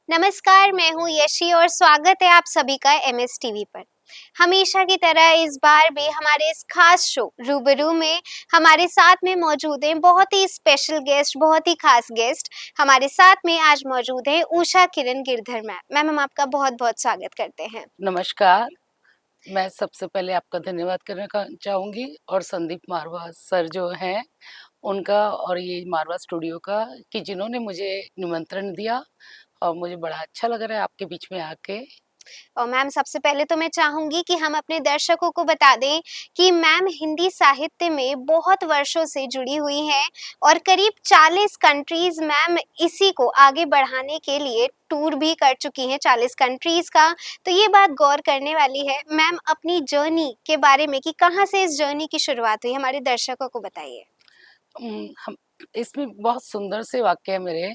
नमस्कार, मैं हूँ यशी और स्वागत है आप सभी का एमएस टीवी पर। हमेशा की तरह इस बार भी हमारे इस खास शो रूबरू में हमारे साथ में मौजूद हैं बहुत ही स्पेशल गेस्ट, बहुत ही खास गेस्ट। हमारे साथ में आज मौजूद हैं उषा किरण गिरधर मैम। मैम, हम आपका बहुत-बहुत स्वागत करते हैं। नमस्कार। मैं सबसे पहले आपका धन्यवाद करना चाहूँगी और संदीप मारवा सर जो हैं उनका और ये मारवा स्टूडियो का कि जिन्होंने मुझे निमंत्रण दिया और मुझे बड़ा अच्छा लग रहा है आपके बीच में आके। और मैम, सबसे पहले तो मैं चाहूँगी कि हम अपने दर्शकों को बता दें कि मैम हिंदी साहित्य में बहुत वर्षों से जुड़ी हुई हैं और करीब 40 कंट्रीज़ मैम इसी को आगे बढ़ाने के लिए टूर भी कर चुकी हैं, 40 कंट्रीज़ का। तो ये बात गौर करने वाली है। मैम, अपनी जर्नी के बारे में कि कहाँ से इस जर्नी की शुरुआत हुई, हमारे दर्शकों को बताइए। हम इसमें बहुत सुंदर से वाक़या है मेरे।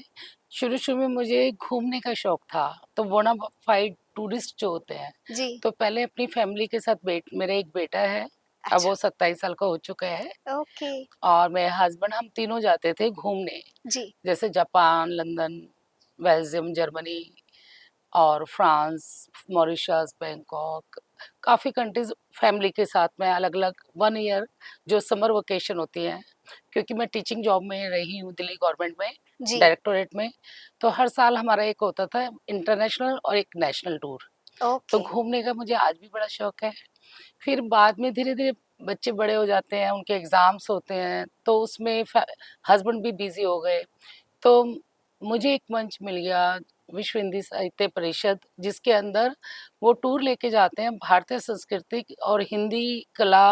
शुरू-शुरू में मुझे घूमने का शौक था, तो बोनाफाइड टूरिस्ट जो होते हैं, जी। तो पहले अपनी फैमिली के साथ मेरा एक बेटा है, अब अच्छा। वो 27 साल का हो चुका है ओके। और मेरे हस्बैंड हम तीनों जाते थे घूमने। जी। जैसे जापान, लंदन, बेल्जियम, जर्मनी और फ्रांस, मॉरिशस, बैंकॉक, काफ़ी कंट्रीज़ फैमिली के साथ में अलग-अलग 1 ईयर जो समर वेकेशन होती है, क्योंकि मैं टीचिंग जॉब में रही हूँ दिल्ली गवर्नमेंट में, जी। डायरेक्टोरेट में, तो हर साल हमारा एक होता था इंटरनेशनल और एक नेशनल टूर। तो ओके। घूमने का मुझे आज भी बड़ा शौक है। फिर बाद में धीरे-धीरे बच्चे बड़े हो जाते हैं, उनके एग्ज़ाम्स होते हैं, तो उसमें हस्बैंड भी बिज़ी हो गए। तो मुझे एक मंच मिल गया विश्व हिंदी साहित्य परिषद, जिसके अंदर वो टूर लेके जाते हैं भारतीय संस्कृति और हिंदी कला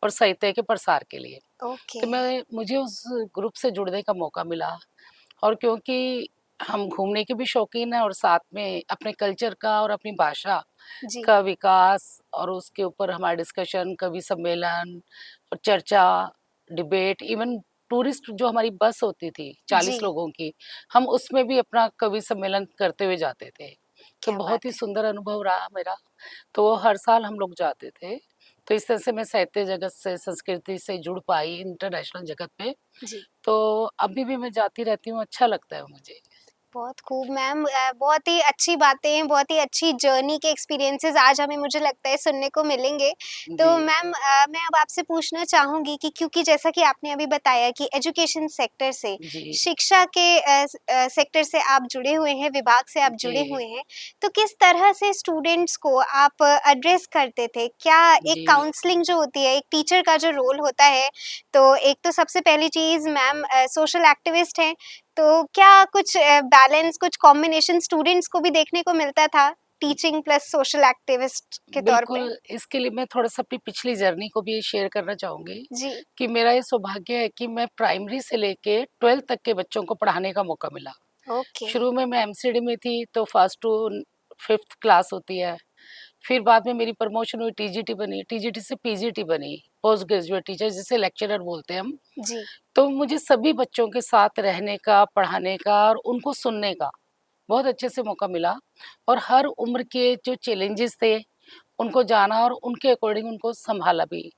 और साहित्य के प्रसार के लिए। ओके। तो मुझे उस ग्रुप से जुड़ने का मौका मिला और क्योंकि हम घूमने के भी शौकीन हैं और साथ में अपने कल्चर का और अपनी भाषा जी। का विकास और उसके ऊपर हमारा डिस्कशन, कवि सम्मेलन और चर्चा, डिबेट, इवन टूरिस्ट जो हमारी बस होती थी जी। 40 लोगों की, हम उसमें भी अपना कवि सम्मेलन करते हुए जाते थे। तो क्या बहुत ही बात है। सुंदर अनुभव रहा मेरा। तो वो हर साल हम लोग जाते थे। तो इस तरह से मैं साहित्य जगत से, संस्कृति से जुड़ पाई इंटरनेशनल जगत में। जी। तो अभी भी मैं जाती रहती हूँ, अच्छा लगता है मुझे। बहुत खूब मैम, बहुत ही अच्छी बातें, बहुत ही अच्छी जर्नी के एक्सपीरियंसेस आज हमें मुझे लगता है सुनने को मिलेंगे। तो जी, मैम, मैं अब आपसे पूछना चाहूँगी कि क्योंकि जैसा कि आपने अभी बताया कि एजुकेशन सेक्टर से, जी, शिक्षा के सेक्टर से आप जुड़े हुए हैं, विभाग से आप जुड़े जी, हुए हैं। तो किस तरह से स्टूडेंट्स को आप एड्रेस करते थे? क्या एक जी। काउंसलिंग जो होती है, एक टीचर का जो रोल होता है, तो एक तो सबसे पहली चीज़ मैम सोशल एक्टिविस्ट हैं, तो क्या कुछ बैलेंस, कुछ कॉम्बिनेशन स्टूडेंट्स को भी देखने को मिलता था, टीचिंग प्लस सोशल एक्टिविस्ट के तौर पे? बिल्कुल, इसके लिए मैं थोड़ा-सा अपनी पिछली जर्नी को भी शेयर करना चाहूँगी जी। कि मेरा ये सौभाग्य है कि मैं प्राइमरी से लेके 12th तक के बच्चों को पढ़ाने का मौका मिला। ओके। शुरू में मैं एमसीडी में थी, तो फर्स्ट टू 5th क्लास होती है। फिर बाद में मेरी प्रमोशन हुई, टीजीटी बनी, टीजीटी से पीजीटी बनी, पोस्ट ग्रेजुएट टीचर जिसे लेक्चरर बोलते हैं हम। जी। तो मुझे सभी बच्चों के साथ रहने का, पढ़ाने का और उनको सुनने का बहुत अच्छे से मौका मिला और हर उम्र के जो चैलेंजेस थे, उनको जाना और उनके अकॉर्डिंग उनको सँभाला भी।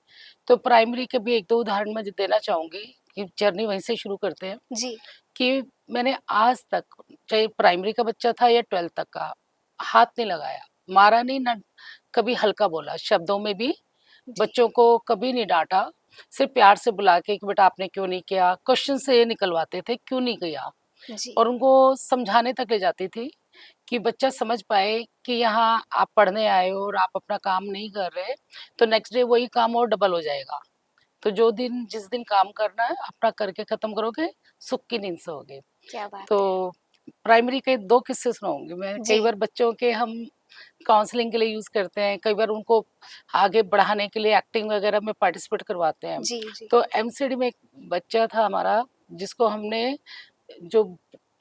तो प्राइमरी के भी 1-2 उदाहरण मैं देना चाहूँगी कि जर्नी वहीं से शुरू करते हैं जी। कि मैंने आज तक, चाहे प्राइमरी का बच्चा था या 12th तक का, हाथ नहीं लगाया, मारा नहीं, ना कभी हल्का बोला, शब्दों में भी जी। बच्चों को कभी नहीं डाँटा, सिर्फ़ प्यार से बुला के कि बेटा आपने क्यों नहीं किया? क्वेश्चन से ये निकलवाते थे, क्यों नहीं किया? जी। और उनको समझाने तक ले जाती थी कि बच्चा समझ पाए कि यहाँ आप पढ़ने आए हो और आप अपना काम नहीं कर रहे, तो नेक्स्ट डे वही काम और डबल हो जाएगा। तो जिस दिन काम करना है, अपना करके खत्म करोगे, सुख की नींद सोओगे। क्या बात है। तो प्राइमरी के 2 किस्से सुनाऊँगी मैं। जी। कई बार बच्चों के हम काउंसलिंग के लिए यूज़ करते हैं, कई बार उनको आगे बढ़ाने के लिए एक्टिंग वगैरह में पार्टिसिपेट करवाते हैं। जी। जी। तो एमसीडी में एक बच्चा था हमारा, जिसको हमने जो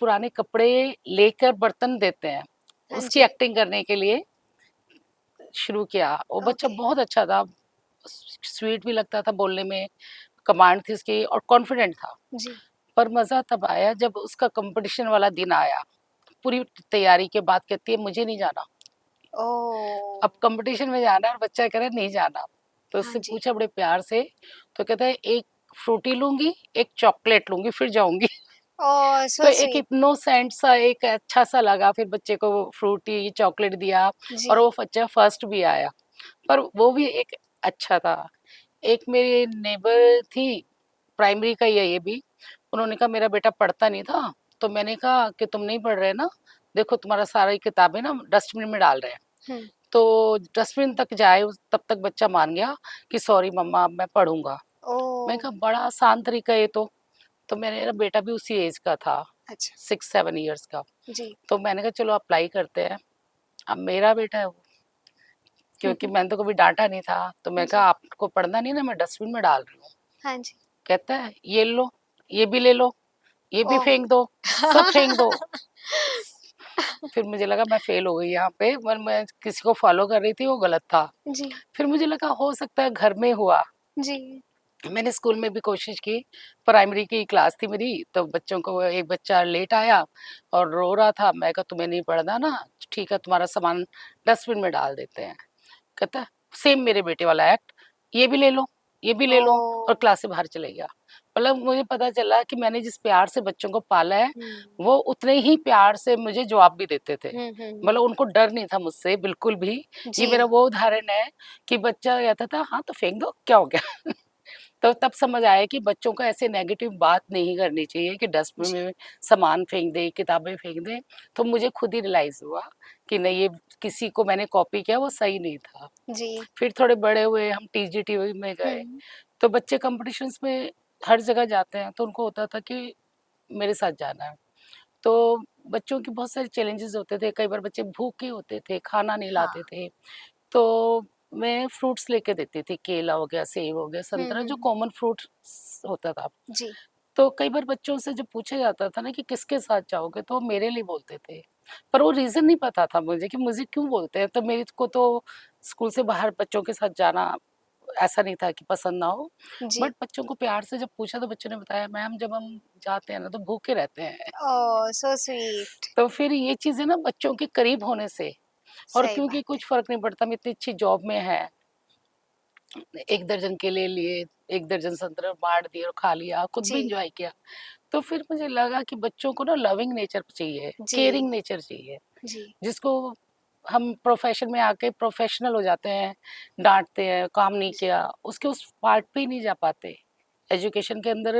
पुराने कपड़े लेकर बर्तन देते हैं, हाँ उसकी जी। एक्टिंग करने के लिए शुरू किया। वो बच्चा ओके। बहुत अच्छा था, स्वीट भी लगता था बोलने में, कमांड थी उसकी और कॉन्फिडेंट था। जी। पर मज़ा तब आया जब उसका कॉम्पिटिशन वाला दिन आया। पूरी तैयारी के बाद कहती है मुझे नहीं जाना। ओह! अब कॉम्पिटिशन में जाना है और बच्चा कह रहा है नहीं जाना। तो हाँ उससे जी। पूछा बड़े प्यार से, तो कहता है एक फ्रूटी लूँगी, एक चॉकलेट लूँगी फिर जाऊँगी। ओह! तो सो एक स्वीट। इनोसेंट सा एक अच्छा सा लगा, फिर बच्चे को फ्रूटी चॉकलेट दिया और जी, वो बच्चा फर्स्ट भी आया। पर वो भी एक अच्छा था। एक मेरी नेबर थी, प्राइमरी का ही है ये भी, उन्होंने कहा मेरा बेटा पढ़ता नहीं था, तो मैंने कहा कि तुम नहीं पढ़ रहे ना, देखो तुम्हारा सारी किताबें ना डस्टबिन में डाल रहे हैं। हुँ, तो डस्टबिन तक जाए तब तक बच्चा मान गया कि सॉरी मम्मा अब मैं पढ़ूंगा। मैंने ओह! कहा बड़ा आसान तरीका है ये तो मेरा बेटा भी उसी एज का था, अच्छा, 6-7 इयर्स का। जी। तो मैंने कहा चलो अप्लाई करते हैं। अब मेरा बेटा है वो, क्योंकि मैंने तो कभी डांटा नहीं था, तो मैं कहा जी, आपको पढ़ना नहीं ना, मैं डस्टबिन में डाल रही हूँ। हाँ जी। कहता है ये लो, ये भी ले लो, ये भी ओह! फेंक दो, सब फेंक दो। फिर मुझे लगा मैं फेल हो गई यहाँ पे, पर मैं किसी को फॉलो कर रही थी, वो गलत था। जी, फिर मुझे लगा हो सकता है घर में हुआ। जी, मैंने स्कूल में भी कोशिश की, प्राइमरी की क्लास थी मेरी, तो बच्चों को एक बच्चा लेट आया और रो रहा था। मैं कहा तुम्हें नहीं पढ़ना ना, ठीक है तुम्हारा सामान डस्टबिन में डाल देते हैं। कहता है सेम मेरे बेटे वाला एक्ट, ये भी ले लो, ये भी ले लो, और ओह! क्लास से बाहर चले गया। मतलब मुझे पता चला कि मैंने जिस प्यार से बच्चों को पाला है, हुँ, वो उतने ही प्यार से मुझे जवाब भी देते थे। हुँ, हुँ, हुँ। मतलब उनको डर नहीं था मुझसे बिल्कुल भी। ये जी, मेरा वो उदाहरण है कि बच्चा कहता था हाँ तो फेंक दो, क्या हो गया। तो तब समझ आया कि बच्चों को ऐसे नेगेटिव बात नहीं करनी चाहिए कि डस्टबिन जी, में सामान फेंक दे, किताबें फेंक दे। तो मुझे खुद ही रियलाइज हुआ कि नहीं, ये किसी को मैंने कॉपी किया, वो सही नहीं था। जी। फिर थोड़े बड़े हुए, हम टीजीटी में गए, हुँ, तो बच्चे कॉम्पिटिशन्स में हर जगह जाते हैं, तो उनको होता था कि मेरे साथ जाना है। तो बच्चों की बहुत सारे चैलेंजेस होते थे, कई बार बच्चे भूखे होते थे, खाना नहीं हाँ। लाते थे। तो मैं फ्रूट्स लेके देती थी, केला हो गया, सेब हो गया, हुँ, संतरा, जो हुँ। कॉमन फ्रूट्स होता था। जी, तो कई बार बच्चों से जब पूछा जाता था ना कि किसके साथ जाओगे, तो वो मेरे लिए बोलते थे। पर वो रीज़न नहीं पता था मुझे कि मुझे क्यों बोलते हैं। तो मेरे को तो स्कूल से बाहर बच्चों के साथ जाना ऐसा नहीं था कि पसंद ना हो। जी। बट बच्चों को प्यार से जब पूछा, तो बच्चों ने बताया मैम जब हम जाते हैं ना तो भूखे रहते हैं। ओह! So sweet. तो फिर ये चीज़ें ना बच्चों के करीब होने से, और सही क्योंकि बात है। कुछ फ़र्क नहीं पड़ता, हम इतनी अच्छी जॉब में हैं, 1 दर्जन केले लिए, 1 दर्जन संतरा बाँट दिए और खा लिया, खुद भी जी, एन्जॉय किया। तो फिर मुझे लगा कि बच्चों को ना लविंग नेचर चाहिए, जी, केयरिंग नेचर चाहिए, जी। जिसको हम प्रोफ़ेशन में आके प्रोफ़ेशनल हो जाते हैं, डाँटते हैं, काम नहीं जी, किया, उसके उस पार्ट पे ही नहीं जा पाते। एजुकेशन के अंदर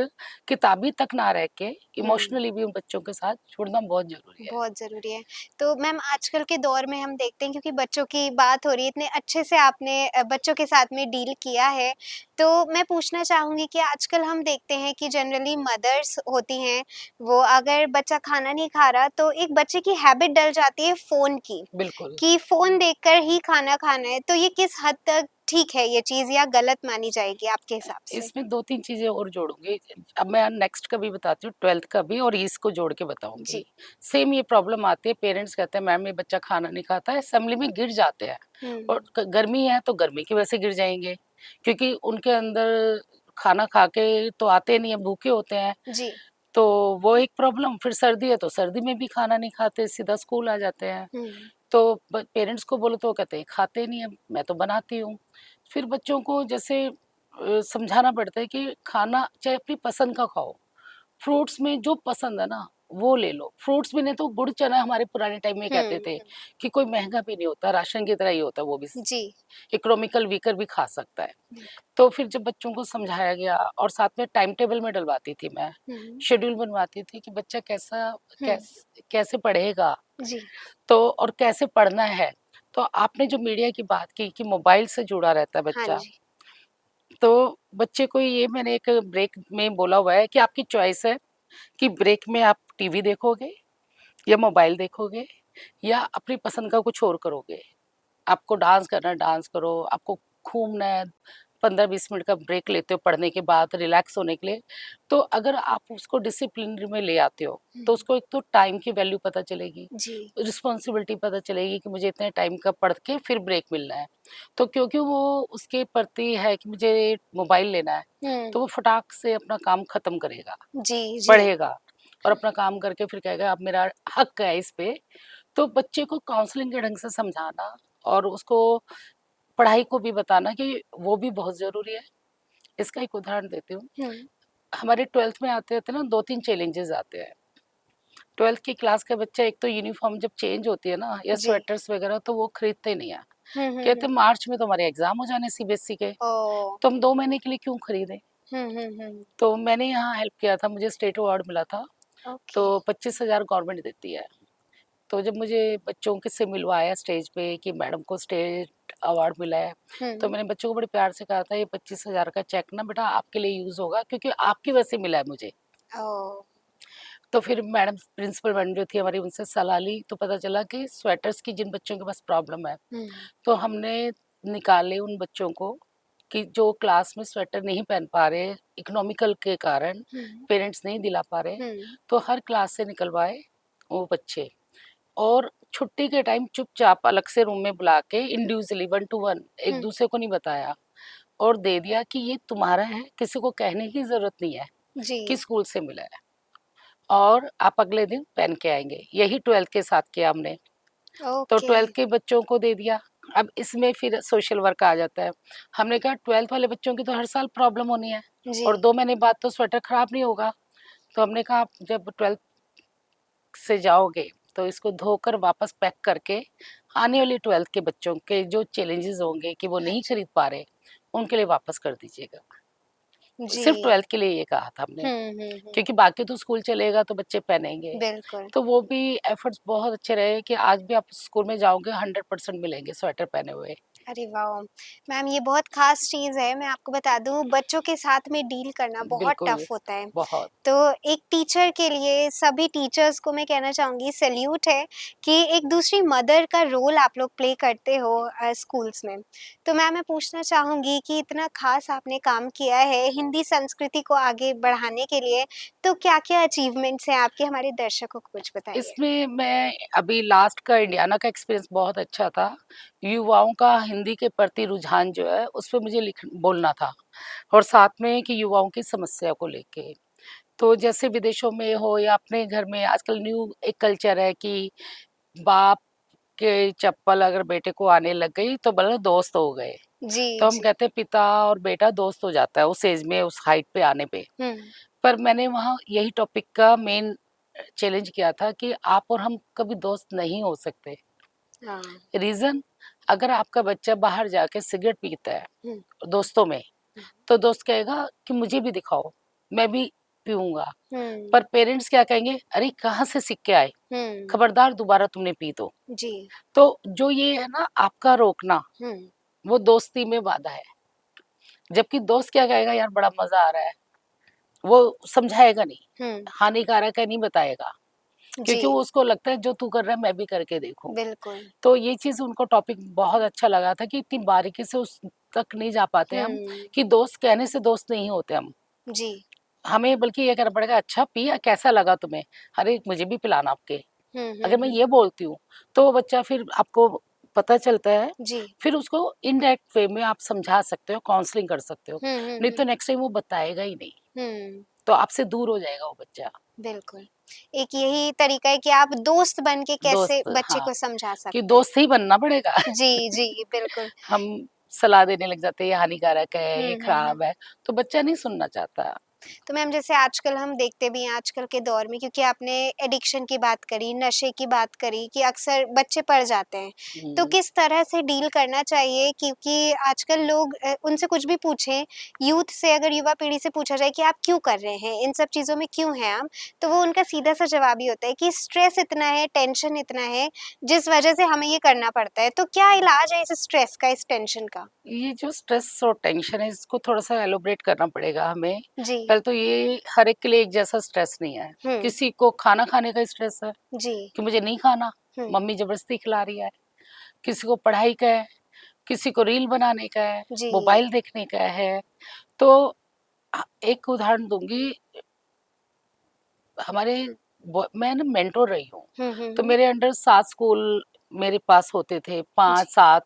किताबी तक ना रह के हुँ। इमोशनली भी उन बच्चों के साथ जुड़ना बहुत ज़रूरी है। बहुत ज़रूरी है। तो मैम आजकल के दौर में हम देखते हैं क्योंकि बच्चों की बात हो रही है, इतने अच्छे से आपने बच्चों के साथ में डील किया है। तो मैं पूछना चाहूँगी कि आजकल हम देखते हैं कि जनरली मदर्स होती हैं, वो अगर बच्चा खाना नहीं खा रहा तो एक बच्चे की हैबिट डल जाती है फ़ोन की, बिल्कुल। कि फ़ोन देखकर ही खाना खाना है। तो ये किस हद तक ठीक है ये चीज़ या गलत मानी जाएगी आपके हिसाब से? इसमें 2-3 चीज़ें और जोड़ूँगी। अब मैं नेक्स्ट का भी बताती हूँ, 12th का भी, और इसको जोड़ के बताऊँगी। जी। सेम ये प्रॉब्लम आती है, पेरेंट्स कहते हैं मैम ये बच्चा खाना नहीं खाता है, असेंबली में गिर जाते हैं, और हुँ। गर्मी है तो गर्मी की वजह से गिर जाएँगे, क्योंकि उनके अंदर खाना खा के तो आते नहीं है, भूखे होते हैं। जी। तो वो एक प्रॉब्लम, फिर सर्दी है तो सर्दी में भी खाना नहीं खाते, सीधा स्कूल आ जाते हैं। हुँ। तो पेरेंट्स को बोलो तो वो कहते हैं खाते नहीं है, मैं तो बनाती हूँ। फिर बच्चों को जैसे समझाना पड़ता है कि खाना चाहे अपनी पसंद का खाओ, फ्रूट्स में जो पसंद है ना वो ले लो। फ्रूट्स भी नहीं तो गुड़ चना, हमारे पुराने टाइम में हुँ, कहते थे हुँ। कि कोई महंगा भी नहीं होता, राशन की तरह ही होता है वो भी, जी। इकोनॉमिकल वीकर भी खा सकता है। बिल्कुल। तो फिर जब बच्चों को समझाया गया, और साथ में टाइम टेबल में डलवाती थी मैं, हुँ। शेड्यूल बनवाती थी कि बच्चा हुँ। कैसे पढ़ेगा, जी। तो और कैसे पढ़ना है। तो आपने जो मीडिया की बात की कि मोबाइल से जुड़ा रहता है हाँ बच्चा, जी। तो बच्चे को ये मैंने एक ब्रेक में बोला हुआ है कि आपकी चॉइस है कि ब्रेक में आप टीवी देखोगे या मोबाइल देखोगे या अपनी पसंद का कुछ और करोगे। आपको डांस करना है डांस करो, आपको घूमना है, 15-20 मिनट का ब्रेक लेते हो पढ़ने के बाद रिलैक्स होने के लिए, तो अगर आप उसको डिसिप्लिन में ले आते हो, हुँ। तो उसको एक तो टाइम की वैल्यू पता चलेगी, जी। रिस्पॉन्सिबिलिटी पता चलेगी कि मुझे इतने टाइम का पढ़ के फिर ब्रेक मिलना है। तो क्योंकि वो उसके प्रति है कि मुझे मोबाइल लेना है, हुँ। तो वो फटाक से अपना काम खत्म करेगा, जी, जी। पढ़ेगा और अपना काम करके फिर कहेगा अब मेरा हक है इस पे। तो बच्चे को काउंसलिंग के ढंग से समझाना और उसको पढ़ाई को भी बताना कि वो भी बहुत ज़रूरी है। इसका एक उदाहरण देती हूँ। हुँ। हमारे 12th में आते-आते ना 2-3 चैलेंजेस आते हैं। 12th की क्लास का बच्चा एक तो यूनिफ़ॉर्म जब चेंज होती है ना या जी। स्वेटर्स वगैरह तो वो खरीदते नहीं है। हुँ, हुँ, कहते हुँ। मार्च में तो हमारे एग्ज़ाम हो जाने सीबीएसई के, ओह! तो हम 2 महीने के लिए क्यों खरीदें? हुँ, हुँ, हुँ। तो मैंने यहाँ हेल्प किया था, मुझे स्टेट अवार्ड मिला था, ओके। तो 25,000 गवर्नमेंट देती है। तो जब मुझे बच्चों के से मिलवाया स्टेज पे कि मैडम को स्टेट अवार्ड मिला है, तो हुँ। मैंने बच्चों को बड़े प्यार से कहा था ये 25,000 का चेक ना बेटा आपके लिए यूज़ होगा क्योंकि आपकी वजह से मिला है मुझे। ओह! तो फिर मैडम प्रिंसिपल मैडम जो थी हमारी उनसे सलाह ली तो पता चला कि स्वेटर्स की जिन बच्चों के पास प्रॉब्लम है, हुँ। तो हमने निकाले उन बच्चों को कि जो क्लास में स्वेटर नहीं पहन पा रहे, इकोनॉमिकल के कारण हुँ। पेरेंट्स नहीं दिला पा रहे, हुँ। तो हर क्लास से निकलवाए वो बच्चे। और छुट्टी के टाइम चुपचाप अलग से रूम में बुला के इंडिविजुअली 1 टू 1 एक हुँ। दूसरे को नहीं बताया और दे दिया कि ये तुम्हारा है, किसी को कहने की ज़रूरत नहीं है जी। कि स्कूल से मिला है और आप अगले दिन पहन के आएँगे। यही 12th के साथ किया हमने। तो ओके। 12th के बच्चों को दे दिया। अब इसमें फिर सोशल वर्क आ जाता है। हमने कहा 12th वाले बच्चों की तो हर साल प्रॉब्लम होनी है जी। और 2 महीने बाद तो स्वेटर खराब नहीं होगा। तो हमने कहा आप जब 12th से जाओगे तो इसको धोकर वापस पैक करके आने वाली 12th के बच्चों के जो चैलेंजेस होंगे कि वो नहीं अच्छा। खरीद पा रहे, उनके लिए वापस कर दीजिएगा। जी। सिर्फ 12th के लिए ये कहा था हमने, हुँ, हुँ, हुँ। क्योंकि बाकी तो स्कूल चलेगा तो बच्चे पहनेंगे। बिल्कुल। तो वो भी एफर्ट्स बहुत अच्छे रहे कि आज भी आप स्कूल में जाओगे 100% मिलेंगे स्वेटर पहने हुए। अरे वाह! मैम ये बहुत ख़ास चीज़ है, मैं आपको बता दूँ बच्चों के साथ में डील करना बहुत बिल्कुल, टफ़ होता है। बहुत। तो एक टीचर के लिए सभी टीचर्स को मैं कहना चाहूँगी सैल्यूट है कि एक दूसरी मदर का रोल आप लोग प्ले करते हो स्कूल्स में। तो मैम मैं पूछना चाहूँगी कि इतना ख़ास आपने काम किया है हिंदी संस्कृति को आगे बढ़ाने के लिए, तो क्या-क्या अचीवमेंट्स हैं आपके? हमारे दर्शकों को कुछ बताइए। इसमें मैं अभी लास्ट का इंडियाना का एक्सपीरियंस बहुत अच्छा था। युवाओं का हिंदी के प्रति रुझान जो है, उस पे मुझे लिख बोलना था और साथ में कि युवाओं की समस्या को लेके। तो जैसे विदेशों में हो या अपने घर में आजकल न्यू एक कल्चर है कि बाप के चप्पल अगर बेटे को आने लग गई तो बोलो दोस्त हो गए। जी, तो हम जी। कहते हैं पिता और बेटा दोस्त हो जाता है उस एज में, उस हाइट पे आने पे। हुँ। पर मैंने वहाँ यही टॉपिक का मेन चैलेंज किया था कि आप और हम कभी दोस्त नहीं हो सकते। हाँ। रीज़न अगर आपका बच्चा बाहर जाके सिगरेट पीता है हुँ, दोस्तों में, हुँ। तो दोस्त कहेगा कि मुझे भी दिखाओ, मैं भी पीऊँगा। हुँ, पर पेरेंट्स क्या कहेंगे, अरे कहाँ से सीख के आए? हुँ। खबरदार दोबारा तुमने पी तो। जी। तो जो ये है ना आपका रोकना, हुँ, वो दोस्ती में बाधा है। जबकि दोस्त क्या कहेगा यार बड़ा मज़ा आ रहा है, वो समझाएगा नहीं, हुँ। हानिकारक है नहीं बताएगा, जी, क्योंकि वो उसको लगता है जो तू कर रहा है मैं भी करके देखूँ। बिल्कुल। तो ये चीज़ उनको टॉपिक बहुत अच्छा लगा था कि इतनी बारीकी से उस तक नहीं जा पाते हम हुँ, कि दोस्त कहने से दोस्त नहीं होते हम। जी। हमें बल्कि ये कहना पड़ेगा अच्छा पिया कैसा लगा तुम्हें? अरे मुझे भी पिलाना आपके। हुँ, हुँ, अगर मैं हुँ। ये बोलती हूँ, तो वो बच्चा फिर आपको पता चलता है, जी। फिर उसको इनडायरेक्ट वे में आप समझा सकते हो, काउंसलिंग कर सकते हो। हुँ, हुँ, नहीं तो हुँ। नेक्स्ट टाइम वो बताएगा ही नहीं, हुँ, तो आपसे दूर हो जाएगा वो बच्चा। बिल्कुल। एक यही तरीका है कि आप दोस्त बन के कैसे दोस्त बच्चे हाँ, को समझा कि सकते हैं। दोस्त ही बनना पड़ेगा। जी, जी, बिल्कुल। हम सलाह देने लग जाते हैं ये हानिकारक है, हुँ, ये हुँ, हुँ। खराब है, तो बच्चा नहीं सुनना चाहता। तो मैम जैसे आजकल हम देखते भी हैं आजकल के दौर में क्योंकि आपने एडिक्शन की बात करी, नशे की बात करी कि अक्सर बच्चे पड़ जाते हैं। तो हुँ, किस तरह से डील करना चाहिए क्योंकि आजकल लोग उनसे कुछ भी पूछें, यूथ से अगर युवा पीढ़ी से पूछा जाए कि आप क्यों कर रहे हैं? इन सब चीज़ों में क्यों हैं आप? तो वो उनका सीधा-सा जवाब ही होता है कि स्ट्रेस इतना है, टेंशन इतना है, जिस वजह से हमें ये करना पड़ता है। तो क्या इलाज है इस स्ट्रेस का, इस टेंशन का? ये जो स्ट्रेस और टेंशन है इसको थोड़ा-सा एलॉबरेट करना पड़ेगा हमें। जी। पहले तो ये हर एक के लिए एक जैसा स्ट्रेस नहीं है। हुँ। किसी को खाना खाने का स्ट्रेस है जी। कि मुझे नहीं खाना, हुँ। मम्मी ज़बरदस्ती खिला रही है। किसी को पढ़ाई का है, किसी को रील बनाने का है, जी। मोबाइल देखने का है। तो एक उदाहरण दूँगी, हमारे मैं ना मेंटर रही हूँ, हुँ, हुँ, तो हुँ। मेरे अंडर 7 स्कूल मेरे पास होते थे, जी। 5-7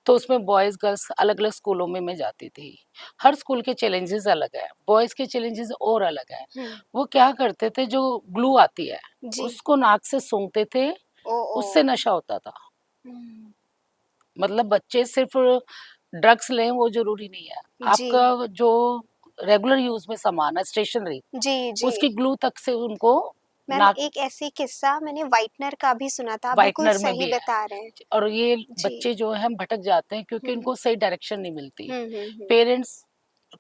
तो उसमें बॉयज़ गर्ल्स अलग-अलग स्कूलों में मैं जाती थी। हर स्कूल के चैलेंजेज़ अलग हैं, बॉयज़ के चैलेंजेज़ और अलग हैं। हुँ। वो क्या करते थे जो ग्लू आती है, जी। उसको नाक से सूंघते थे, ओह! ओह! उससे नशा होता था। हुँ। मतलब बच्चे सिर्फ़ ड्रग्स लें वो ज़रूरी नहीं है। जी। आपका जो रेगुलर यूज में सामान है, स्टेशनरी, जी, जी। उसकी ग्लू तक से उनको मैम नाक, एक ऐसी किस्सा मैंने व्हाइटनर का भी सुना था, आप बिल्कुल व्हाइटनर में सही भी है। बता रहे हैं। और ये जी। बच्चे जो हैं भटक जाते हैं क्योंकि हुँ, इनको सही डायरेक्शन नहीं मिलती। हुँ। पेरेंट्स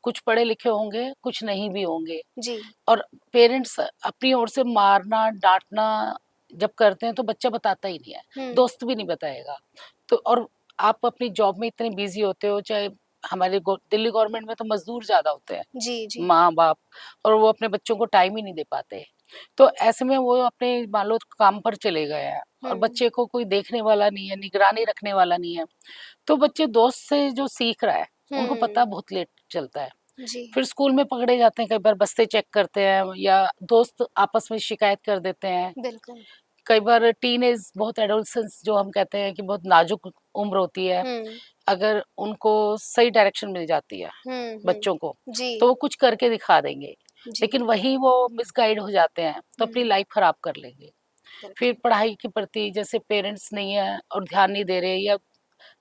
कुछ पढ़े लिखे होंगे, कुछ नहीं भी होंगे, जी। और पेरेंट्स अपनी ओर से मारना, डाँटना जब करते हैं तो बच्चा बताता ही नहीं है, हुँ, दोस्त भी नहीं बताएगा। तो और आप अपनी जॉब में इतने बिज़ी होते हो, चाहे हमारे दिल्ली गवर्नमेंट में तो मज़दूर ज़्यादा होते हैं, जी, जी। माँ-बाप, और वो अपने बच्चों को टाइम ही नहीं दे पाते। तो ऐसे में वो अपने मान लो काम पर चले गए हैं और हुँ, बच्चे को कोई देखने वाला नहीं है, निगरानी रखने वाला नहीं है, तो बच्चे दोस्त से जो सीख रहा है, उनको हुँ। पता बहुत लेट चलता है। जी। फिर स्कूल में पकड़े जाते हैं, कई बार बस्ते चेक करते हैं या दोस्त आपस में शिकायत कर देते हैं। बिल्कुल। कई बार टीनेज, बहुत एडोलसेंस जो हम कहते हैं कि बहुत नाजुक उम्र होती है, हुँ, अगर उनको सही डायरेक्शन मिल जाती है हुँ, हुँ। बच्चों को, तो जी, वो कुछ करके दिखा देंगे। जी। लेकिन वही वो मिसगाइड हो जाते हैं, तो अपनी हुँ, लाइफ खराब कर लेंगे। फिर बिल्कुल। पढ़ाई के प्रति जैसे पेरेंट्स नहीं है और ध्यान नहीं दे रहे, या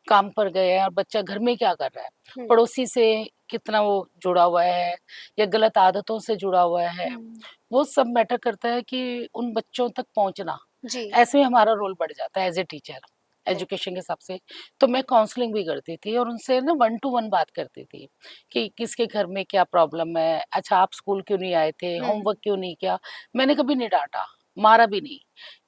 काम पर गए हैं और बच्चा घर में क्या कर रहा है, हुँ, पड़ोसी से कितना वो जुड़ा हुआ है या गलत आदतों से जुड़ा हुआ है, हुँ। वो सब मैटर करता है कि उन बच्चों तक पहुँचना। जी, ऐसे में हमारा रोल बढ़ जाता है एज़ ए टीचर, बिल्कुल। एजुकेशन के हिसाब से। तो मैं काउंसलिंग भी करती थी और उनसे ना 1 टू 1 बात करती थी कि किसके घर में क्या प्रॉब्लम है, अच्छा आप स्कूल क्यों नहीं आए थे, हुँ, होमवर्क क्यों नहीं किया? मैंने कभी नहीं डाँटा, मारा भी नहीं।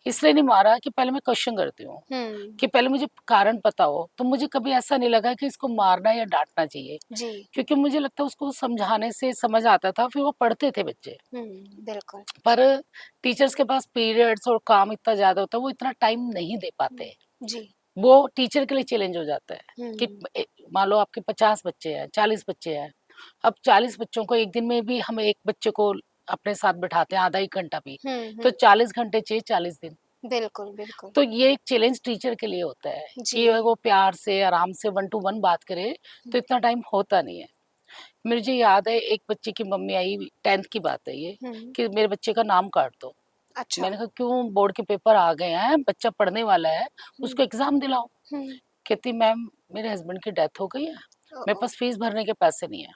इसलिए नहीं मारा कि पहले मैं क्वेश्चन करती हूँ, हुँ। कि पहले मुझे कारण पता हो, तो मुझे कभी ऐसा नहीं लगा कि इसको मारना या डाँटना चाहिए। जी। क्योंकि मुझे लगता है उसको समझाने से समझ आता था, फिर वो पढ़ते थे बच्चे। हुँ, बिल्कुल। पर टीचर्स के पास पीरियड्स और काम इतना ज़्यादा होता है, वो इतना टाइम नहीं दे हुँ। पाते। जी। वो टीचर के लिए चैलेंज हो जाता है कि हुँ, मान लो आपके 50 बच्चे हैं, 40 बच्चे हैं। अब 40 बच्चों को एक दिन में भी हम एक बच्चे को अपने साथ बिठाते हैं, आधा 1 घंटा भी, हुँ, तो हुँ। 40 घंटे चाहिए, 40 दिन। बिल्कुल, बिल्कुल। तो ये एक चैलेंज टीचर के लिए होता है जी। कि वो प्यार से, आराम से 1 टू 1 बात करे, हुँ, तो इतना टाइम होता नहीं है। मुझे याद है एक बच्चे की मम्मी आई, 10th की बात है ये, हुँ। कि मेरे बच्चे का नाम काट दो। अच्छा। मैंने कहा क्यों, बोर्ड के पेपर आ गए हैं, बच्चा पढ़ने वाला है, हुँ, उसको एग्ज़ाम दिलाओ। हुँ। कहती मैम मेरे हस्बैंड की डेथ हो गई है, ओह! मेरे ओह! पास फीस भरने के पैसे नहीं है।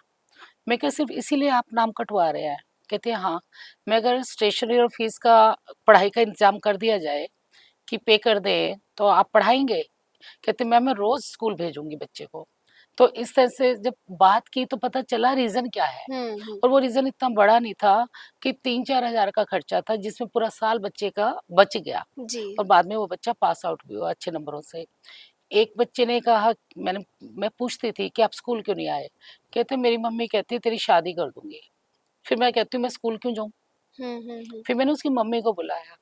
मैं कहा सिर्फ़ इसीलिए आप नाम कटवा रहे हैं? कहती है हाँ, मैं अगर स्टेशनरी और फीस का, पढ़ाई का इंतज़ाम कर दिया जाए कि पे कर दें, तो आप पढ़ाएँगे? कहती मैम मैं रोज़ स्कूल भेजूँगी बच्चे को। तो इस तरह से जब बात की तो पता चला रीज़न क्या है। हुँ, हुँ। और वो रीज़न इतना बड़ा नहीं था कि 3-4 हज़ार का खर्चा था, जिसमें पूरा साल बच्चे का बच गया जी। और बाद में वो बच्चा पास आउट भी हुआ अच्छे नंबरों से। एक बच्चे ने कहा, मैं पूछती थी कि आप स्कूल क्यों नहीं आए? कहते मेरी मम्मी कहती है तेरी शादी कर दूँगी। फिर मैं कहती हूँ मैं स्कूल क्यों जाऊँ? हुँ, हुँ, हुँ। फिर मैंने उसकी मम्मी को बुलाया।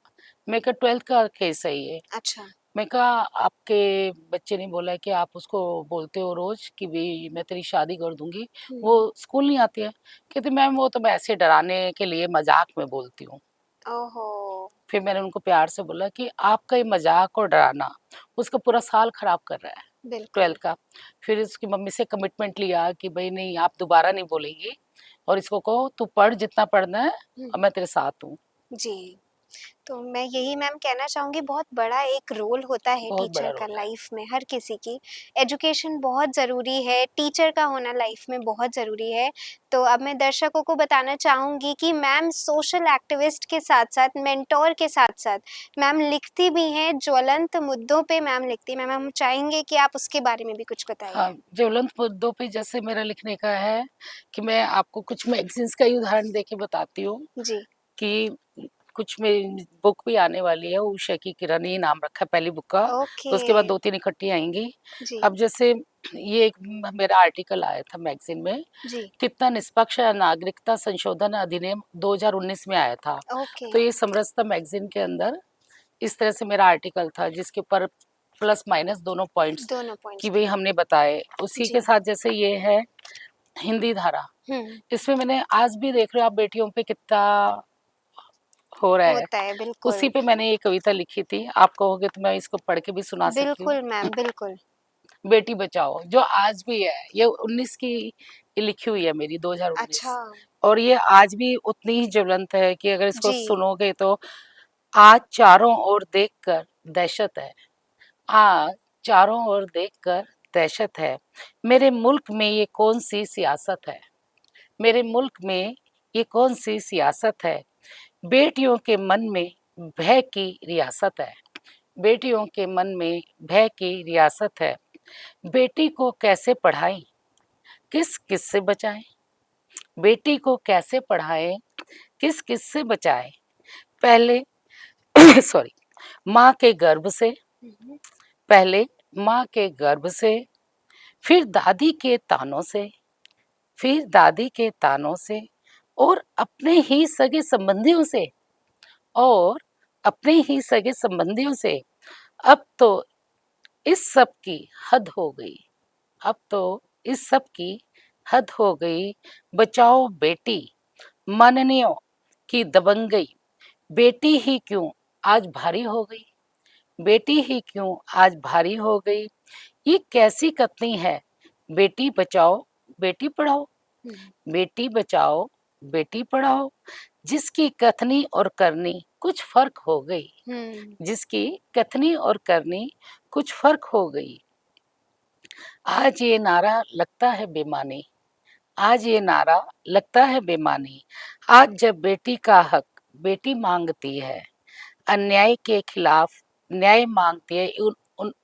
मैं कहा 12th का केस है ये। अच्छा। मैं कहा आपके बच्चे ने बोला है कि आप उसको बोलते हो रोज़ कि भई मैं तेरी शादी कर दूँगी, हुँ। वो स्कूल नहीं आती है? कहती मैम वो तो मैं ऐसे डराने के लिए मज़ाक में बोलती हूँ। ओहो! फिर मैंने उनको प्यार से बोला कि आपका ये मज़ाक और डराना उसका पूरा साल खराब कर रहा है, बिल्कुल। 12th का। फिर उसकी मम्मी से कमिटमेंट लिया कि भई नहीं आप दोबारा नहीं बोलेंगी और इसको कहो तू पढ़ जितना पढ़ना है हुँ, और मैं तेरे साथ हूँ। जी। तो मैं यही मैम कहना चाहूँगी, बहुत बड़ा एक रोल होता है बहुत बड़ा टीचर का रोल है। लाइफ में, हर किसी की। एजुकेशन बहुत ज़रूरी है, टीचर का होना लाइफ में बहुत ज़रूरी है। तो अब मैं दर्शकों को बताना चाहूँगी कि मैम सोशल एक्टिविस्ट के साथ-साथ, मेंटर के साथ-साथ मैम लिखती भी हैं, ज्वलंत मुद्दों पे मैम लिखती हैं। मैम हम चाहेंगे कि आप उसके बारे में भी कुछ बताइए। हाँ, ज्वलंत मुद्दों पे जैसे मेरा लिखने का है कि मैं आपको कुछ मैगज़ीन्स का ही उदाहरण देके बताती हूँ जी, कि कुछ मेरी बुक भी आने वाली है, उषा की किरण ये नाम रखा है पहली बुक का, ओके। तो उसके बाद 2-3 इकट्ठी आएँगी। जी, अब जैसे ये एक मेरा आर्टिकल आया था मैगज़ीन में, जी। कितना निष्पक्ष नागरिकता संशोधन अधिनियम 2019 में आया था। ओके, तो ये समरसता मैगज़ीन के अंदर इस तरह से मेरा आर्टिकल था जिसके ऊपर प्लस माइनस दोनों पॉइंट्स दोनों कि पॉइंट्स भई थे। हमने बताए। उसी के जी। साथ जैसे ये है हिंदी धारा, हुँ, इसमें मैंने आज भी देख रहे हो आप बेटियों पे कितना हो रहा है। होता है, उसी बिल्कुल। पे मैंने ये कविता लिखी थी, आप कहोगे तो मैं इसको पढ़ के भी सुना सकती हूँ। बिल्कुल मैम, बिल्कुल। बेटी बचाओ, जो आज भी है, ये 19 की लिखी हुई है मेरी अच्छा, 2019, और ये आज भी उतनी ही ज्वलंत है कि अगर इसको जी, सुनोगे तो आज चारों ओर देखकर दहशत है, आज चारों ओर देखकर दहशत है, मेरे मुल्क में ये कौन-सी सियासत है? मेरे मुल्क में ये कौन सी सियासत है, बेटियों के मन में भय की रियासत है, बेटियों के मन में भय की रियासत है, बेटी को कैसे पढ़ाएं, किस किस से बचाएं, बेटी को कैसे पढ़ाएं, किस किस से बचाएं, पहले सॉरी माँ के गर्भ से, हम्म, पहले माँ के गर्भ से, फिर दादी के तानों से, फिर दादी के तानों से, और अपने ही सगे संबंधियों से, और अपने ही सगे संबंधियों से। अब तो इस सब की हद हो गई, अब तो इस सब की हद हो गई, बचाओ बेटी माननियों की दबंगई, बेटी ही क्यों आज भारी हो गई, बेटी ही क्यों आज भारी हो गई, ये कैसी कथनी है, बेटी बचाओ बेटी पढ़ाओ, हम्म, बेटी बचाओ बेटी पढ़ाओ, जिसकी कथनी और करनी कुछ फर्क हो गई, हम्म, जिसकी कथनी और करनी कुछ फर्क हो गई। आज ये नारा लगता है बेमानी, आज ये नारा लगता है बेमानी, आज जब बेटी का हक बेटी मांगती है, अन्याय के खिलाफ न्याय मांगती है।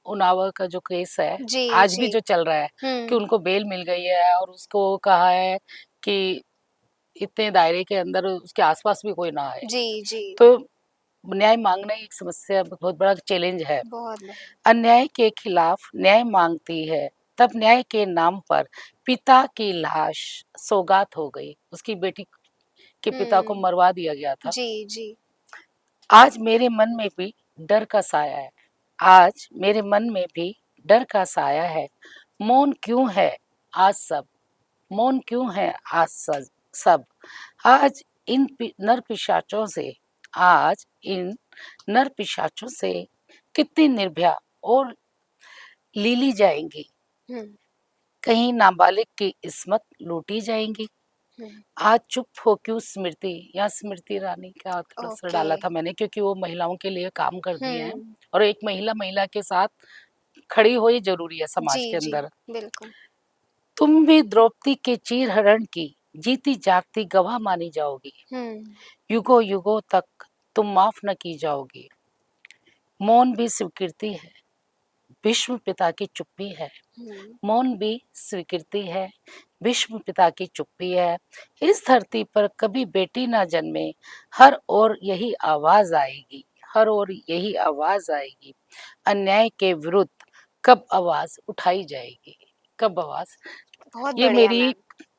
उनाव का जो केस है जी आज भी जी। जो चल रहा है कि उनको बेल मिल गई है और उसको कहा है कि इतने दायरे के अंदर उसके आसपास भी कोई ना आए, जी जी। तो न्याय मांगना एक समस्या बहुत बड़ा चैलेंज है। बहुत बड़ा। अन्याय के खिलाफ न्याय मांगती है, तब न्याय के नाम पर पिता की लाश सौगात हो गई, उसकी बेटी के पिता को हम्म, मरवा दिया गया था। जी जी। आज मेरे मन में भी डर का साया है, आज मेरे मन में भी डर का साया है, मौन क्यों है आज सब, मौन क्यों है आज सब, आज इन नर पिशाचों से, आज इन नर पिशाचों से कितनी निर्भया और लीली जाएंगी, हम्म, कहीं नाबालिग की इस्मत लूटी जाएंगी। हम्म, आज चुप हो क्यों स्मृति, या स्मृति ईरानी का थोड़ा सा ओके। डाला था मैंने, क्योंकि वो महिलाओं के लिए काम करती हैं, हम्म, और एक महिला महिला के साथ खड़ी हो ये जरूरी है समाज जी के जी। अंदर। बिल्कुल। तुम भी द्रौपदी के चीर हरण की जीती जागती गवाह मानी जाओगी, हम्म, युगों युगों तक तुम माफ न की जाओगी, मौन भी स्वीकृति है, भीष्म पिता की चुप्पी है, हम्म, मौन भी स्वीकृति है, भीष्म पिता की चुप्पी है, इस धरती पर कभी बेटी ना जन्मे, हर ओर यही आवाज आएगी, हर ओर यही आवाज आएगी, अन्याय के विरुद्ध कब आवाज उठाई जाएगी, कब आवाज। बहुत ये बढ़िया मेरी मैम।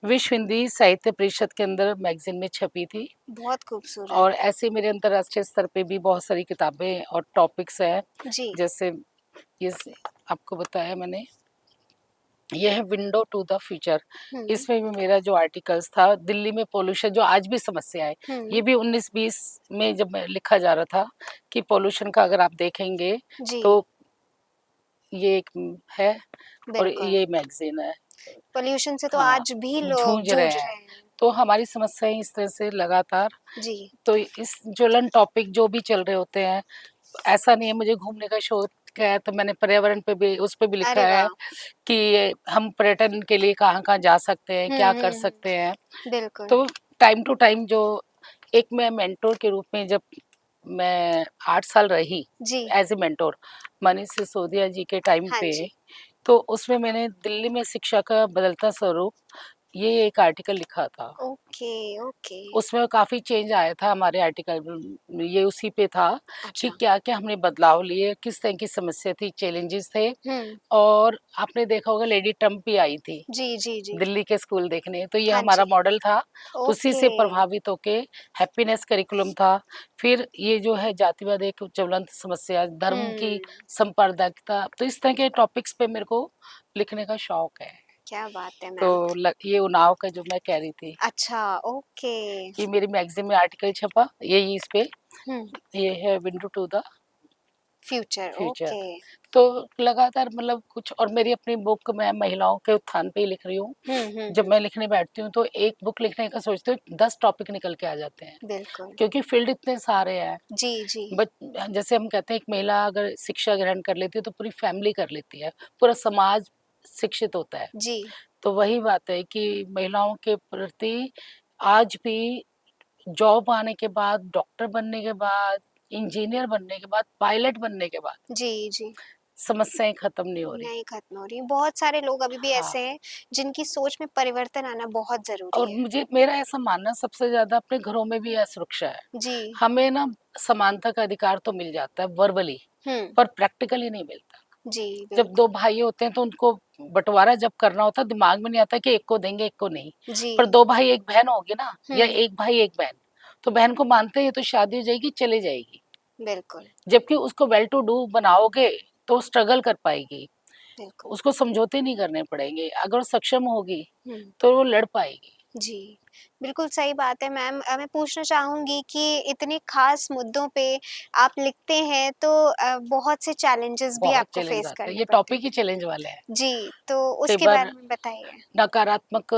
विश्व हिंदी साहित्य परिषद के अंदर मैगजीन में छपी थी, बहुत खूबसूरत। और ऐसे मेरे अंतर्राष्ट्रीय स्तर पे भी बहुत सारी किताबें और टॉपिक्स हैं, जी। जैसे ये आपको बताया मैंने, ये है विंडो टू द फ्यूचर, हम्म, इसमें भी मेरा जो आर्टिकल्स था, दिल्ली में पोल्यूशन जो आज भी समस्या है, ये हम्म, भी 19-20 में जब लिखा जा रहा था कि पोल्यूशन का अगर आप देखेंगे जी। तो ये एक है, और बिल्कुल। ये मैगजीन है। पोल्यूशन से तो हाँ, आज भी लोग जूझ रहे जूझ हैं, रहे हैं। तो हमारी समस्याएं इस तरह से लगातार, जी। तो इस ज्वलन टॉपिक जो भी चल रहे होते हैं, ऐसा नहीं है मुझे घूमने का शौक है तो मैंने पर्यावरण पे भी उस पे भी लिखा अरे है वाह। कि हम पर्यटन के लिए कहाँ-कहाँ जा सकते हैं, क्या कर हम्म। सकते हैं। बिल्कुल। तो टाइम टू टाइम जो एक मैं मेंटोर के रूप में जब मैं 8 साल रही जी। As a mentor Manish Sisodia ji के टाइम हाँ पे, जी। तो उसमें मैंने दिल्ली में शिक्षा का बदलता स्वरूप ये एक आर्टिकल लिखा था। Okay okay. उसमें काफ़ी चेंज आया था हमारे आर्टिकल में, ये उसी पे था कि अच्छा। क्या-क्या हमने बदलाव लिए, किस तरह की समस्या थी, चैलेंजेस थे। हम्म। और आपने देखा होगा लेडी ट्रम्प भी आई थी जी जी जी। दिल्ली के स्कूल देखने, तो ये हाँ हमारा जी। मॉडल था, उसी ओके। से प्रभावित होके हैप्पीनेस करिकुलम था। फिर ये जो है जातिवाद एक ज्वलंत समस्या, धर्म की हम्म। सांप्रदायिकता, तो इस तरह के टॉपिक्स पे मेरे को लिखने का शौक है। क्या बात है तो मैम। ये उन्नाव का जो मैं कह रही थी अच्छा। ओके। कि मेरी मैगज़ीन में आर्टिकल छपा, यही इस पे, हम्म। ये है window to the future. Future. Okay. तो लगातार मतलब कुछ, और मेरी अपनी बुक मैं महिलाओं के उत्थान पे ही लिख रही हूँ। जब हम्म। मैं लिखने बैठती हूँ तो एक बुक लिखने का सोचती हूँ 10 टॉपिक निकल के आ जाते हैं, बिल्कुल। क्योंकि फील्ड इतने सारे हैं। जी जी। बट जैसे हम कहते हैं एक महिला अगर शिक्षा ग्रहण कर लेती है तो पूरी फैमिली कर लेती है, पूरा समाज शिक्षित होता है। जी। तो वही बात है कि महिलाओं के प्रति आज भी जॉब आने के बाद, डॉक्टर बनने के बाद, इंजीनियर बनने के बाद, पायलट बनने के बाद जी, जी। समस्याएँ खत्म नहीं हो रही। नहीं खत्म हो रही। बहुत सारे लोग अभी भी हाँ, ऐसे हैं जिनकी सोच में परिवर्तन आना बहुत ज़रूरी और है। मुझे मेरा ऐसा मानना सबसे ज़्यादा अपने घरों में भी असुरक्षा है। जी। हमें ना समानता का अधिकार तो मिल जाता है वर्बली, हुँ। पर प्रैक्टिकली नहीं मिलता। जी, जब 2 बिल्कुल। भाई होते हैं तो उनको बँटवारा जब करना होता है, दिमाग में नहीं आता कि एक को देंगे, एक को नहीं। जी। पर 2 भाई 1 बहन होगी ना, या हुँ, 1 भाई 1 बहन, तो बहन को मानते हैं तो शादी हो जाएगी, चली जाएगी। बिल्कुल, जबकि उसको वेल टू डू बनाओगे तो स्ट्रगल कर पाएगी, बिल्कुल। उसको समझौते नहीं करने पड़ेंगे। अगर वो सक्षम होगी हुँ। तो वो लड़ पाएगी। जी, बिल्कुल सही बात है मैम। मैं पूछना चाहूँगी कि इतने ख़ास मुद्दों पे आप लिखते हैं तो बहुत से चैलेंजेस भी बहुत आपको चैलेंज फ़ेस आते हैं, करने ये पड़ते टॉपिक हैं। ही चैलेंज वाला है। जी, तो कई उसके बार बारे में बताइए? नकारात्मक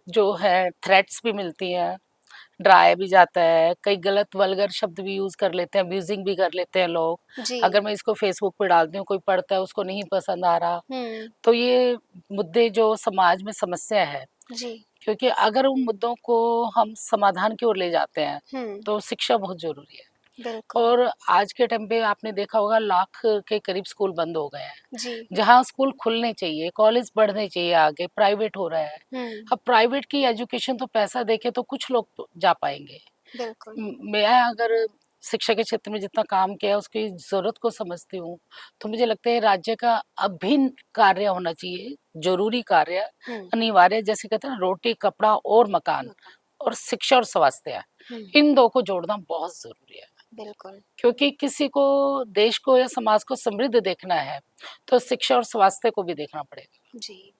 जो है थ्रेट्स भी मिलती हैं, डराया भी जाता है, कई गलत वल्गर शब्द भी यूज़ कर लेते हैं, अब्यूज़िंग भी कर लेते हैं लोग। जी। अगर मैं इसको फ़ेसबुक पे डालती हूँ, कोई पढ़ता है, उसको नहीं पसंद आ रहा, हुँ, तो ये मुद्दे जो समाज में समस्या है, जी। क्योंकि अगर उन मुद्दों को हम समाधान की ओर ले जाते हैं, हुँ, तो शिक्षा बहुत ज़रूरी है। बिल्कुल। और आज के टाइम पे आपने देखा होगा लाख के करीब स्कूल बंद हो गए हैं। जी। जहाँ स्कूल खुलने चाहिए, कॉलेज बढ़ने चाहिए आगे, प्राइवेट हो रहा है। हुँ, अब प्राइवेट की एजुकेशन तो पैसा देके तो कुछ लोग तो जा पाएँगे। बिल्कुल। मैं अगर शिक्षा के क्षेत्र में जितना काम किया है, उसकी ज़रूरत को समझती हूँ, तो मुझे लगता है राज्य का अभिन्न कार्य होना चाहिए, ज़रूरी कार्य, हुँ, अनिवार्य, जैसे कहते हैं ना रोटी, कपड़ा और मकान, मकान। और शिक्षा और स्वास्थ्य, हुँ, इन 2 को जोड़ना बहुत ज़रूरी है। बिल्कुल। क्योंकि किसी को देश को या समाज को समृद्ध देखना है, तो शिक्षा और स्वास्थ्य को भी देखना पड़ेगा। जी।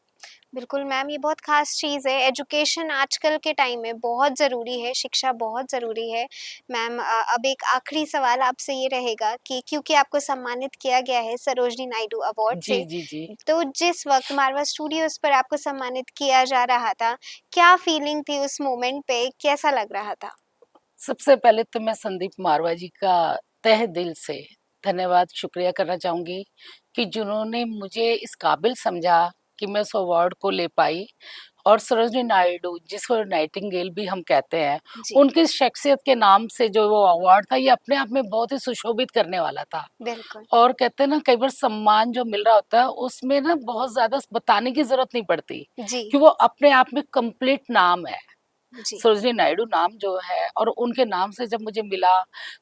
बिल्कुल मैम, ये बहुत ख़ास चीज़ है। एजुकेशन आजकल के टाइम में बहुत ज़रूरी है, शिक्षा बहुत ज़रूरी है। मैम अब एक आखिरी सवाल आपसे ये रहेगा कि क्योंकि आपको सम्मानित किया गया है सरोजिनी नायडू अवार्ड जी, से, जी, जी। तो जिस वक़्त मारवा स्टूडियोज़ पर आपको सम्मानित किया जा रहा था, क्या फ़ीलिंग थी उस मोमेंट पे? कैसा लग रहा था? सबसे पहले तो मैं संदीप मारवा जी का तहे दिल से धन्यवाद, शुक्रिया करना चाहूँगी कि जिन्होंने मुझे इस काबिल समझा कि मैं उस अवार्ड को ले पाई, और सरोजिनी नायडू, जिसको नाइटिंगेल भी हम कहते हैं, जी, उनकी शख्सियत के नाम से जो वो अवार्ड था, ये अपने आप में बहुत ही सुशोभित करने वाला था। बिल्कुल। और कहते हैं ना, कई बार सम्मान जो मिल रहा होता है, उसमें ना बहुत ज़्यादा बताने की ज़रूरत नहीं पड़ती, जी, कि वो अपने आप में कंप्लीट नाम है। जी। सरोजिनी नायडू नाम जो है, और उनके नाम से जब मुझे मिला,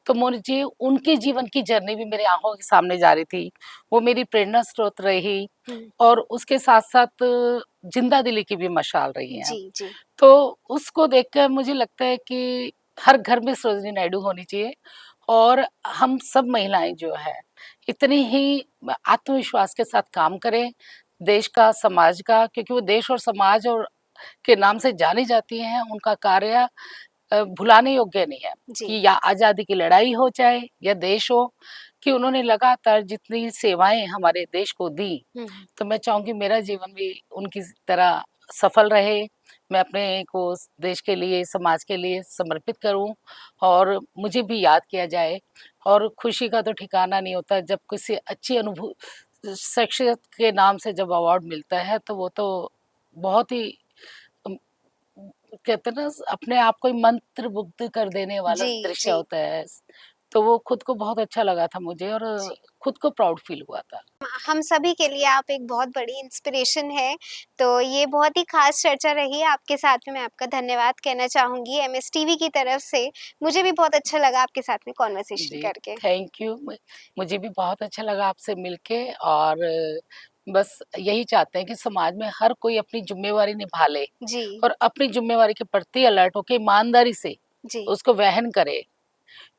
तो मुझे उनके जीवन की जर्नी भी मेरी आँखों के सामने जा रही थी। वो मेरी प्रेरणा स्रोत रही, हुँ। और उसके साथ-साथ ज़िंदा-दिली की भी मशाल रही हैं। जी, जी। तो उसको देखकर मुझे लगता है कि हर घर में सरोजिनी नायडू होनी चाहिए, और हम सब महिलाएँ जो हैं, इतनी ही आत्मविश्वास के साथ काम करें, देश का, समाज का, क्योंकि वो देश और समाज और के नाम से जानी जाती हैं, उनका कार्य भुलाने योग्य नहीं है, जी। कि या आज़ादी की लड़ाई हो चाहे या देश हो, कि उन्होंने लगातार जितनी सेवाएँ हमारे देश को दी, हुँ, तो मैं चाहूँगी मेरा जीवन भी उनकी तरह सफल रहे। मैं अपने को देश के लिए, समाज के लिए समर्पित करूँ, और मुझे भी याद किया जाए, और खुशी का तो ठिकाना नहीं होता जब किसी अच्छी शख्सियत के नाम से जब अवार्ड मिलता है, तो वो तो बहुत ही उम, कहते हैं ना, अपने आप को ही मंत्रमुग्ध कर देने वाला जी, दृश्य जी, होता है। तो वो खुद को बहुत अच्छा लगा था मुझे, और जी। खुद को प्राउड फील हुआ था। हम सभी के लिए आप एक बहुत बड़ी इंस्पिरेशन हैं, तो ये बहुत ही ख़ास चर्चा रही। आपके साथ में मैं आपका धन्यवाद कहना चाहूँगी एमएस टीवी की तरफ से। मुझे भी बहुत अच्छा लगा आपके साथ में कन्वर्सेशन जी, करके। Thank you. मुझे भी बहुत अच्छा लगा आपसे मिलके, और बस यही चाहते हैं कि समाज में हर कोई अपनी ज़िम्मेवारी निभा ले, जी, और अपनी ज़िम्मेवारी के प्रति अलर्ट होके ईमानदारी से जी, उसको वहन करे।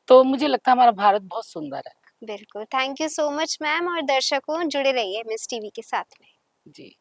तो मुझे लगता है हमारा भारत बहुत सुंदर है। बिल्कुल। Thank you so much ma'am और दर्शकों जुड़े रहिए एमएस टीवी के साथ में। जी।